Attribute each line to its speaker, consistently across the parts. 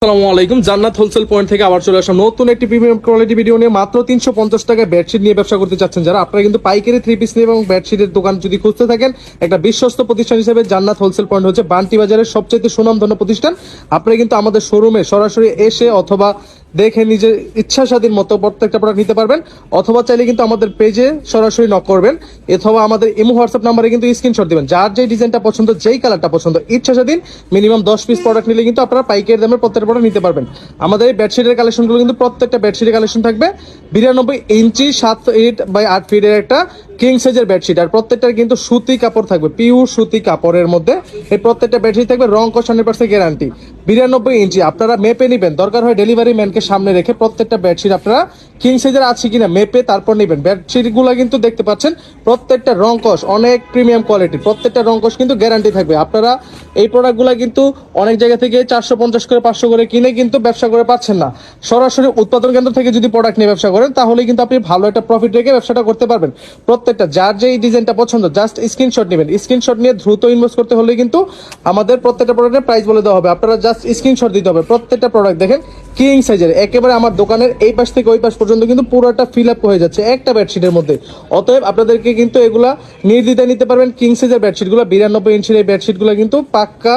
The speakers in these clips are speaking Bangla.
Speaker 1: আসসালামু আলাইকুম। জান্নাত হোলসেল পয়েন্ট থেকে আবার চলে আসলাম নতুন একটি প্রিমিয়াম কোয়ালিটি ভিডিও নিয়ে। মাত্র 350 টাকায় বেডশিট নিয়ে ব্যবসা করতে চাচ্ছেন যারা, আপনারা কিন্তু পাইকারি 3 পিস নিয়ে এবং বেডশিটের দোকান যদি খুঁজতে থাকেন, একটা বিশ্বস্ত প্রতিষ্ঠান হিসেবে জান্নাত হোলসেল পয়েন্ট হচ্ছে বান্টি বাজারের সবচেয়ে সুনামধন্য প্রতিষ্ঠান। আপনারা কিন্তু আমাদের শোরুমে সরাসরি এসে অথবা দেখে নিজের ইচ্ছা স্বাধীন মতো প্রত্যেকটা প্রোডাক্ট নিতে পারবেন, অথবা চাইলে কিন্তু আমাদের পেজে সরাসরি নক করবেন, অথবা আমাদের ইমো হোয়াটসঅ্যাপ নাম্বারে কিন্তু স্ক্রিনশট দিবেন। যার যেই ডিজাইনটা পছন্দ, যেই কালারটা পছন্দ, ইচ্ছা স্বাধীন মিনিমাম 10 পিস প্রোডাক্ট নিলে কিন্তু আপনারা পাইকারি দামে প্রত্যেকটা প্রোডাক্ট নিতে পারবেন। আমাদের এই বেডশিটের কালেকশনগুলো কিন্তু প্রত্যেকটা বেডশিটের কালেকশন থাকবে 92 ইঞ্চি 7 ফিট বাই 8 ফিটের একটা কিং সাইজের বেডশিট, আর প্রত্যেকটার কিন্তু সুতি কাপড় থাকবে, পিওর সুতি কাপড়ের মধ্যে এই প্রত্যেকটা বেডশিট থাকবে। রং কস 100% গ্যারান্টি। 92 ইঞ্চি আপনারা মেপে নেবেন, দরকার হয় ডেলিভারি ম্যানকে সামনে রেখে প্রত্যেকটা বেডশিট আপনারা কিং সাইজের আছে কিনা মেপে তারপর নেবেন। বেডশিট গুলো কিন্তু দেখতে পাচ্ছেন প্রত্যেকটা রং কস অনেক প্রিমিয়াম কোয়ালিটি, প্রত্যেকটা রং কস কিন্তু গ্যারান্টি থাকবে। আপনারা এই প্রোডাক্টগুলো কিন্তু অনেক জায়গা থেকে 450 করে 500 করে কিনে কিন্তু ব্যবসা করে পাচ্ছেন না। সরাসরি উৎপাদন কেন্দ্র থেকে যদি প্রোডাক্ট নিয়ে ব্যবসা করেন তাহলে কিন্তু আপনি ভালো একটা প্রফিট রেখে ব্যবসাটা করতে পারবেন। প্রত্যেকটা যার যেই ডিজাইনটা পছন্দ জাস্ট স্ক্রিনশট নেবেন। স্ক্রিনশট নিয়ে দ্রুত ইনভেস্ট করতে হলে কিন্তু আমাদের প্রত্যেকটা প্রোডাক্টের প্রাইস বলে দেওয়া হবে, আপনারা জাস্ট স্ক্রিনশট দিতে হবে। প্রত্যেকটা প্রোডাক্ট দেখেন কিং সাইজের, একেবারে আমার দোকানের এই পাশ থেকে ওই পাশ পর্যন্ত কিন্তু পুরোটা ফিল আপ হয়ে যাচ্ছে একটা বেডশিটের মধ্যে। অতএব আপনাদেরকে কিন্তু এগুলা নির্দ্বিধায় নিতে পারবেন। কিং সাইজের বেডশিটগুলো 92 ইঞ্চির এই বেডশিটগুলো কিন্তু পাক্কা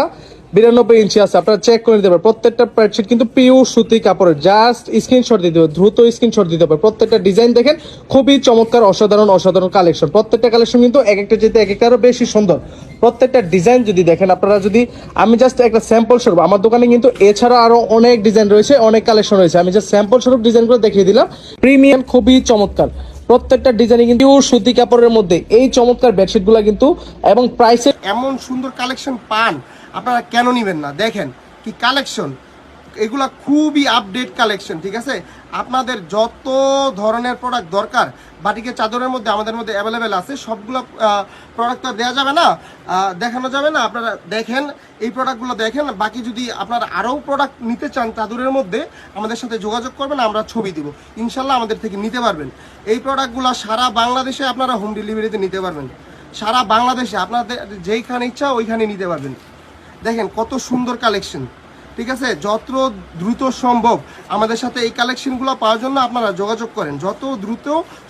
Speaker 1: 92 ইঞ্চি আছে, আপনারা চেক করে নিতে পারবেন। প্রত্যেকটা বেডশিট কিন্তু পিওর সুতি কাপড়ের, জাস্ট স্ক্রিনশট দিতে হবে, দ্রুত স্ক্রিনশট দিতে হবে। প্রত্যেকটা ডিজাইন দেখেন খুবই চমৎকার, অসাধারণ অসাধারণ কালেকশন। প্রত্যেকটা কালেকশন কিন্তু এক একটা যেতে এক একটা আরো বেশি সুন্দর। প্রত্যেকটা ডিজাইন যদি দেখেন আপনারা, যদি আমি জাস্ট একটা স্যাম্পল স্বরূপ, আমার দোকানে কিন্তু এছাড়া আরো অনেক ডিজাইন রয়েছে, অনেক কালেকশন রয়েছে, আমি জাস্ট স্যাম্পল স্বরূপ ডিজাইনগুলো দেখিয়ে দিলাম। প্রিমিয়াম খুবই চমৎকার, প্রত্যেকটা ডিজাইন কিন্তু সুতি কাপড়ের মধ্যে এই চমৎকার বেডশিটগুলো কিন্তু, এবং প্রাইসে
Speaker 2: এমন সুন্দর কালেকশন পান আপনারা কেন নিবেন না? দেখেন কি কালেকশন, এগুলা খুবই আপডেট কালেকশন। ঠিক আছে, আপনাদের যত ধরনের প্রোডাক্ট দরকার বাটিকের চাদরের মধ্যে আমাদের মধ্যে অ্যাভেলেবেল আছে। সবগুলো প্রোডাক্ট তো দেওয়া যাবে না, দেখানো যাবে না। আপনারা দেখেন এই প্রোডাক্টগুলো দেখেন, বাকি যদি আপনারা আরও প্রোডাক্ট নিতে চান চাদরের মধ্যে আমাদের সাথে যোগাযোগ করবেন, আমরা ছবি দিব, ইনশাল্লাহ আমাদের থেকে নিতে পারবেন। এই প্রোডাক্টগুলো সারা বাংলাদেশে আপনারা হোম ডেলিভারিতে নিতে পারবেন, সারা বাংলাদেশে আপনাদের যেইখানে ইচ্ছা ওইখানে নিতে পারবেন। দেখেন কত সুন্দর কালেকশন। ঠিক আছে, যত দ্রুত সম্ভব আমাদের সাথে এই কালেকশনগুলো পাওয়ার জন্য আপনারা যোগাযোগ করেন, যত দ্রুত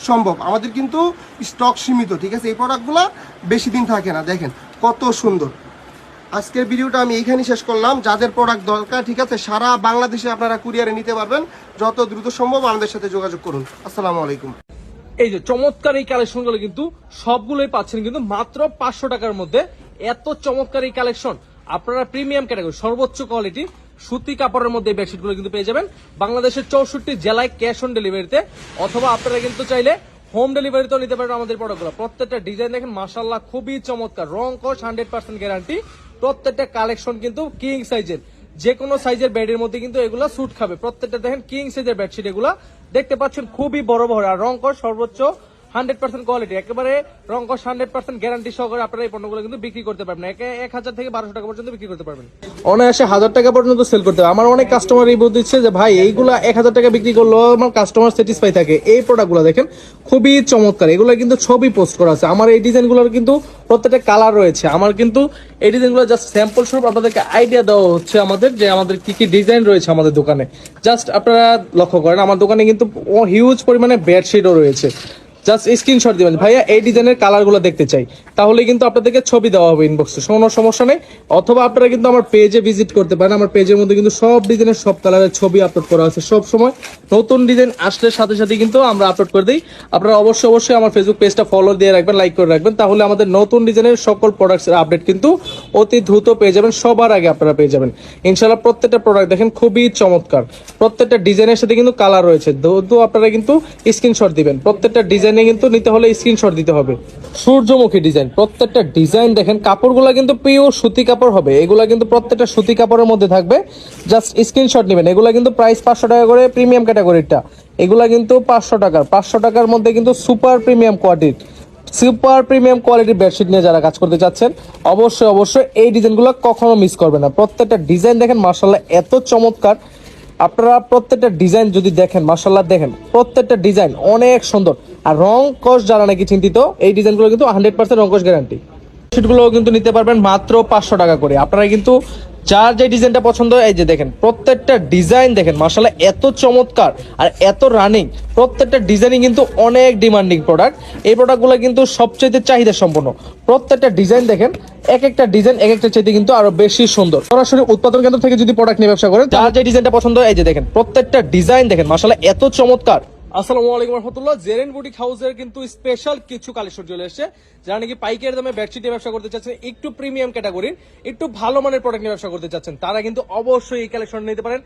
Speaker 2: সম্ভব। আমাদের কিন্তু স্টক সীমিত, ঠিক আছে, এই প্রোডাক্টগুলো বেশি দিন থাকে না। দেখেন কত সুন্দর। আজকের ভিডিওটা আমি এইখানেই শেষ করলাম। যাদের প্রোডাক্ট দরকার, ঠিক আছে, সারা বাংলাদেশে আপনারা কুরিয়ারে নিতে পারবেন, যত দ্রুত সম্ভব আমাদের সাথে যোগাযোগ করুন। আসসালামু আলাইকুম।
Speaker 1: এই যে চমৎকার এই কালেকশনগুলো কিন্তু সবগুলোই পাচ্ছেন কিন্তু মাত্র 500 টাকার মধ্যে। এত চমৎকার এই কালেকশন আপনারা প্রিমিয়াম ক্যাটাগরি সর্বোচ্চ কোয়ালিটি সুতি কাপড়ের মধ্যে এই বেডশিটগুলো কিন্তু পেয়ে যাবেন বাংলাদেশের 64 জেলায় ক্যাশ অন ডেলিভারিতে, অথবা আপনারা কিন্তু চাইলে হোম ডেলিভারিতেও নিতে পারেন আমাদের প্রোডাক্টগুলো। প্রত্যেকটা ডিজাইন দেখেন মাশাআল্লাহ খুবই চমৎকার, রং কস 100% গ্যারান্টি। প্রত্যেকটা কালেকশন কিন্তু কিং সাইজের, যে কোনো সাইজের বেডের মধ্যে কিন্তু এগুলো স্যুট খাবে। প্রত্যেকটা দেখেন কিং সাইজের বেডশিট, এগুলা দেখতে পাচ্ছেন খুবই বড় বড়, আর রং কস সর্বোচ্চ 100% কোয়ালিটি, একেবারে রং কস 100% গ্যারান্টি সহকারে আপনারা এই পণ্যগুলো কিন্তু বিক্রি করতে পারবেন। 1000 থেকে 1200 টাকা পর্যন্ত বিক্রি করতে পারবেন, অনায়াসে 1000 টাকা পর্যন্ত সেল করতে হবে। আমার অনেক কাস্টমার এই বলতে দিচ্ছে যে ভাই এইগুলা 1000 টাকা বিক্রি করলেও আমার কাস্টমার স্যাটিসফাই থাকে। এই প্রোডাক্টগুলো দেখেন খুবই চমৎকার, এগুলো কিন্তু ছবি পোস্ট করা আছে। আমার এই ডিজাইনগুলোর কিন্তু প্রত্যেকটা কালার রয়েছে। আমার কিন্তু এই ডিজাইনগুলো জাস্ট স্যাম্পল স্বরূপ আপনাদেরকে আইডিয়া দেওয়া হচ্ছে আমাদের, যে আমাদের কি কি ডিজাইন রয়েছে আমাদের দোকানে। জাস্ট আপনারা লক্ষ্য করেন আমার দোকানে কিন্তু হিউজ পরিমাণে বেডশিটও রয়েছে। জাস্ট স্ক্রিনশট দিবেন, ভাইয়া এই ডিজাইনের কালারগুলো দেখতে চাই, তাহলে কিন্তু আপনাদেরকে ছবি দেওয়া হবে ইনবক্সে, কোনো সমস্যা নেই। অথবা আপনারা কিন্তু আমার পেজে ভিজিট করতে পারেন, আমার পেজের মধ্যে কিন্তু সব ডিজাইনের সব কালারের ছবি আপলোড করা আছে। সব সময় নতুন ডিজাইন আসলে সাথে সাথে কিন্তু আমরা আপলোড করে দিই। আপনারা অবশ্যই আমার ফেসবুক পেজটা ফলো দিয়ে রাখবেন, লাইক করে রাখবেন, তাহলে আমাদের নতুন ডিজাইনের সকল প্রোডাক্টসের আপডেট কিন্তু অতি দ্রুত পেয়ে যাবেন, সবার আগে আপনারা পেয়ে যাবেন ইনশাআল্লাহ। প্রত্যেকটা প্রোডাক্ট দেখেন খুবই চমৎকার, প্রত্যেকটা ডিজাইনের সাথে কিন্তু কালার রয়েছে, তো আপনারা কিন্তু স্ক্রিনশট দিবেন। প্রত্যেকটা ডিজাইনে কিন্তু নিতে হলে স্ক্রিনশট দিতে হবে। সূর্যমুখী ডিজাইন, প্রত্যেকটা ডিজাইন দেখেন, কাপড়গুলো কিন্তু পিওর সুতি কাপড় হবে, এগুলা কিন্তু প্রত্যেকটা সুতি কাপড়ের মধ্যে থাকবে। জাস্ট স্ক্রিনশট নেবেন। এগুলা কিন্তু প্রাইস 500 টাকা করে, প্রিমিয়াম ক্যাটাগরিটা এগুলা কিন্তু 500 টাকার মধ্যে কিন্তু সুপার প্রিমিয়াম কোয়ালিটির বেডশিট নিয়ে যারা কাজ করতে চাচ্ছেন অবশ্যই এই ডিজাইনগুলো কখনো মিস করবে না। প্রত্যেকটা ডিজাইন দেখেন মাশাআল্লাহ এত চমৎকার, আপনারা প্রত্যেকটা ডিজাইন যদি দেখেন মাশাআল্লাহ, দেখেন প্রত্যেকটা ডিজাইন অনেক সুন্দর। আর রং কস যারা নাকি চিন্তিত, এই ডিজাইনগুলো কিন্তু 100% রং কস গ্যারান্টি। বেডশিটগুলো কিন্তু নিতে পারবেন মাত্র 500 টাকা করে। আপনারা কিন্তু যার যে ডিজাইনটা পছন্দ এই যে দেখেন প্রত্যেকটা ডিজাইন দেখেন মাশাআল্লাহ এত চমৎকার আর এত রানিং, প্রত্যেকটা ডিজাইনই কিন্তু অনেক ডিমান্ডিং প্রোডাক্ট। এই প্রোডাক্টগুলো কিন্তু সবচেয়ে চাহিদা সম্পন্ন। প্রত্যেকটা ডিজাইন দেখেন, এক একটা ডিজাইন এক একটা চাইতে কিন্তু আরো বেশি সুন্দর। সরাসরি উৎপাদন কেন্দ্র থেকে যদি প্রোডাক্ট নিয়ে ব্যবসা করেন, যার যে ডিজাইনটা পছন্দ এই যে দেখেন প্রত্যেকটা ডিজাইন দেখেন মাশাআল্লাহ এত চমৎকার। আসসালামু আলাইকুম রহমতুল্লাহ। জেরেন বুটিক হাউসের কিন্তু স্পেশাল কিছু কালেকশন চলে এসেছে, যারা নাকি পাইকারি দামে বেডশিট নিয়ে ব্যবসা করতে চাচ্ছেন, একটু প্রিমিয়াম ক্যাটাগরির একটু ভালো মানের প্রোডাক্ট নিয়ে ব্যবসা করতে চাচ্ছেন, তারা কিন্তু অবশ্যই এই কালেকশন নিতে পারেন।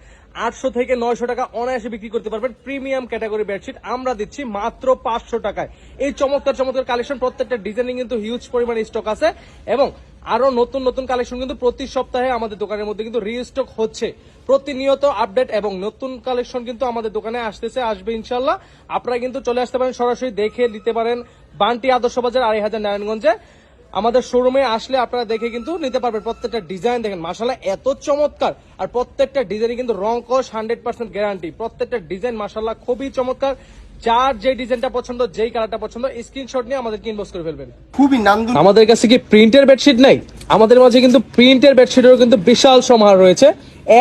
Speaker 1: 800 থেকে 900 টাকা অনায়াসে বিক্রি করতে পারবেন। প্রিমিয়াম ক্যাটাগরি বেডশিট আমরা দিচ্ছি মাত্র 500 টাকায়। এই চমৎকার চমৎকার কালেকশন, প্রত্যেকটা ডিজাইনিং কিন্তু হিউজ পরিমাণে স্টক আছে এবং আরো নতুন নতুন কালেকশন কিন্তু প্রতি সপ্তাহে আমাদের দোকানের মধ্যে কিন্তু রিস্টক হচ্ছে। প্রতিনিয়ত আপডেট এবং নতুন কালেকশন কিন্তু আমাদের দোকানে আসবে ইনশাল্লাহ। আপনারা কিন্তু চলে আসতে পারেন, সরাসরি দেখে নিতে পারেন বান্টি আদর্শ বাজার 2500 নারায়ণগঞ্জে। আমাদের শোরুমে আসলে আপনারা দেখে কিন্তু নিতে পারবেন। প্রত্যেকটা ডিজাইন দেখেন মাশাআল্লাহ এত চমৎকার, আর প্রত্যেকটা ডিজাইনে কিন্তু রং কস 100% গ্যারান্টি। প্রত্যেকটা ডিজাইন মাশাআল্লাহ খুবই চমৎকার। যার যে ডিজাইনটা পছন্দ, যেই কালারটা পছন্দ, স্ক্রিনশট নিয়ে আমাদেরকে ইনবক্স করে ফেলবেন।
Speaker 2: খুবই নান্দু।
Speaker 1: আমাদের কাছে কি প্রিন্টের বেডশিট নাই? আমাদের মাঝে কিন্তু প্রিন্টের বেডশিটেরও কিন্তু বিশাল সমাহার রয়েছে।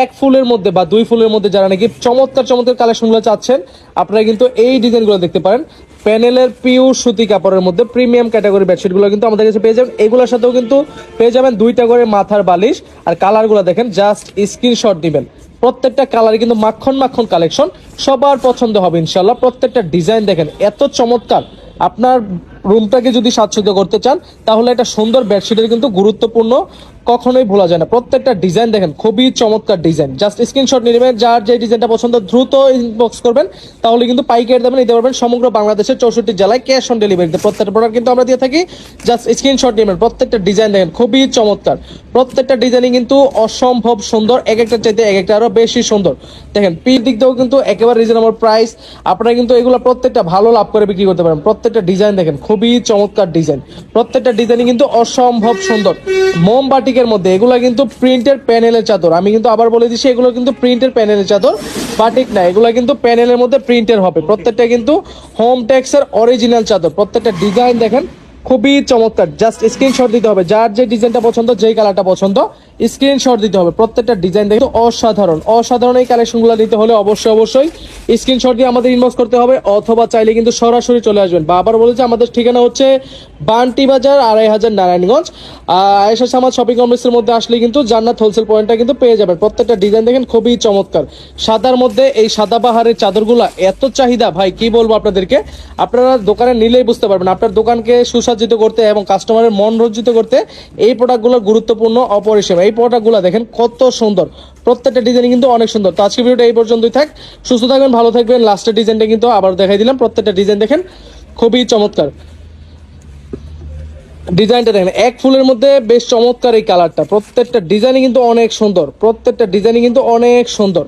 Speaker 1: এক ফুলের মধ্যে বা দুই ফুলের মধ্যে যারা নাকি চমৎকার চমৎকার কালেকশনগুলো চাচ্ছেন, আপনারা কিন্তু এই ডিজাইনগুলো দেখতে পারেন। প্যানেলের পিওর সুতি কাপড়ের মধ্যে প্রিমিয়াম ক্যাটাগরি বেডশিটগুলো কিন্তু আমাদের কাছে পেয়ে যাবেন। এগুলোর সাথেও কিন্তু পেয়ে যাবেন 2টা করে মাথার বালিশ। আর কালারগুলো দেখেন, জাস্ট স্ক্রিনশট দিবেন। প্রত্যেকটা কালারে কিন্তু মাখন মাখন কালেকশন, সবার পছন্দ হবে ইনশাল্লাহ। প্রত্যেকটা ডিজাইন দেখেন এত চমৎকার। আপনার রুমটাকে যদি সাজসজ্জ করতে চান, তাহলে একটা সুন্দর বেডশিটের কিন্তু গুরুত্বপূর্ণ কখনোই ভোলা যায় না। প্রত্যেকটা ডিজাইন দেখেন খুবই চমৎকার ডিজাইন। জাস্ট স্ক্রিনশট নিয়ে নেবেন, যার যে ডিজাইনটা পছন্দ দ্রুত ইনবক্স করবেন, তাহলে কিন্তু পাইকারি দামে নিতে পারবেন সমগ্র বাংলাদেশের 64 জেলায় ক্যাশ অন ডেলিভারিতে। প্রত্যেকটা প্রোডাক্ট কিন্তু আমরা দিয়ে থাকি। জাস্ট স্ক্রিনশট নেবেন। প্রত্যেকটা ডিজাইন দেখেন খুবই চমৎকার। প্রত্যেকটা ডিজাইনই কিন্তু অসম্ভব সুন্দর, এক একটা চাইতে এক একটা আরো বেশি সুন্দর। দেখেন পির দিক দিয়েও কিন্তু একেবারে রিজনেবল প্রাইস। আপনারা কিন্তু এগুলো প্রত্যেকটা ভালো লাভ করে বিক্রি করতে পারেন। প্রত্যেকটা ডিজাইন দেখেন খুবই চমৎকার ডিজাইন। প্রত্যেকটা ডিজাইনই কিন্তু অসম্ভব সুন্দর। মোমবাটিকের মধ্যে এগুলো কিন্তু প্রিন্টের প্যানেলের চাদর। আমি কিন্তু আবার বলে দিচ্ছি, এগুলো কিন্তু প্রিন্টের প্যানেলের চাদর, বাটিক না। এগুলো কিন্তু প্যানেলের মধ্যে প্রিন্টের হবে। প্রত্যেকটা কিন্তু হোম টেক্সের অরিজিনাল চাদর। প্রত্যেকটা ডিজাইন দেখেন খুবই চমৎকার। জাস্ট স্ক্রিনশট দিতে হবে, যার যে ডিজাইনটা পছন্দ, যেই কালারটা পছন্দ, স্ক্রিনশট দিতে হবে। প্রত্যেকটা ডিজাইন দেখে অসাধারণ অসাধারণ। এই কালেকশনগুলো নিতে হলে অবশ্যই স্ক্রিনশট দিয়ে আমাদের ইনবক্স করতে হবে, অথবা চাইলে কিন্তু সরাসরি চলে আসবেন। বা আবার বলেছে আমাদের ঠিকানা হচ্ছে বান্টি বাজার 2500 নারায়ণগঞ্জ। আয়েশা সামাদ শপিং কমপ্লেক্সের মধ্যে আসলে কিন্তু জান্নাত হোলসেল পয়েন্টটা কিন্তু পেয়ে যাবেন। প্রত্যেকটা ডিজাইন দেখেন খুবই চমৎকার। সাদার মধ্যে এই সাদা বাহারের চাদরগুলা এত চাহিদা ভাই, কি বলবো আপনাদেরকে। আপনারা দোকানে নিলেই বুঝতে পারবেন। আপনার দোকানকে সুসজ্জিত করতে এবং কাস্টমারের মন রঞ্জিত করতে এই প্রোডাক্টগুলো গুরুত্বপূর্ণ, অপরিসীম। এই প্রোডাক্টগুলো দেখেন কত সুন্দর। প্রত্যেকটা ডিজাইন কিন্তু অনেক সুন্দর। তো আজকে ভিডিওটা এই পর্যন্তই থাক। সুস্থ থাকবেন, ভালো থাকবেন। লাস্টের ডিজাইনটা কিন্তু আবার দেখাই দিলাম। প্রত্যেকটা ডিজাইন দেখেন খুবই চমৎকার। ডিজাইনটা দেখেন এক ফুলের মধ্যে বেশ চমৎকার এই কালারটা। প্রত্যেকটা ডিজাইনই কিন্তু অনেক সুন্দর। প্রত্যেকটা ডিজাইনই কিন্তু অনেক সুন্দর।